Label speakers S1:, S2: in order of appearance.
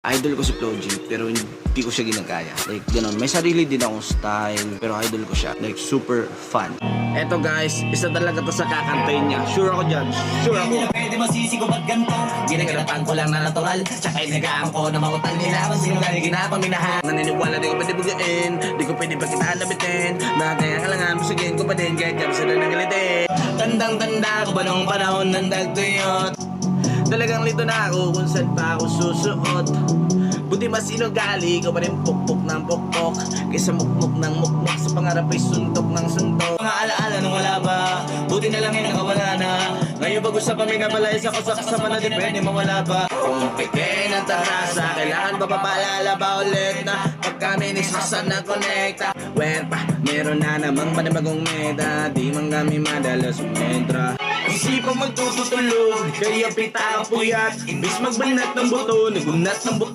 S1: Idol ko si Flo G, pero hindi ko siya ginagaya. Like, ganun. May sarili din akong style, pero idol ko siya. Like, super fun. Eto guys, isa talaga to sa kakantayin niya. Sure ako dyan. Sure ako.
S2: Hindi na pwede masisigo ba't ganito? Ginagarapan ko lang na natural. Tsaka inagaan ko na mautal nila. Kung sino gani ginapaminahan.
S1: Naniniwala di ko pwede bugain, di ko pwede pagkitaan labitin. Nakakaya ka lang ang musugin ko pa din, kahit kami sila nagalitin.
S2: Tandang-tanda ko ba nung panahon ng dagtuyot?
S1: Talagang lito na ako kung saan pa ako susuot. Buti mas inugali ko pa rin pukpok ng pukpok, kaysa mukmok ng mukmok sa pangarap ay suntok ng suntok.
S2: Mga alaala nung wala ba? Buti na lang yung nakawala na. Ngayon pag-usapan may nabalayas ako sa kasama na di pwede mawala ba?
S1: Kung pikin ang tarasa, kailangan ba papaalala ba ulit na pag kami ni Sasan na connecta? Wer pa, meron na namang panibagong meta, di man kami madalas umentra.
S2: Isipang magtututulog, kaya pita ang puyat. Imbis magbanat ng buto, nagunat ng buto.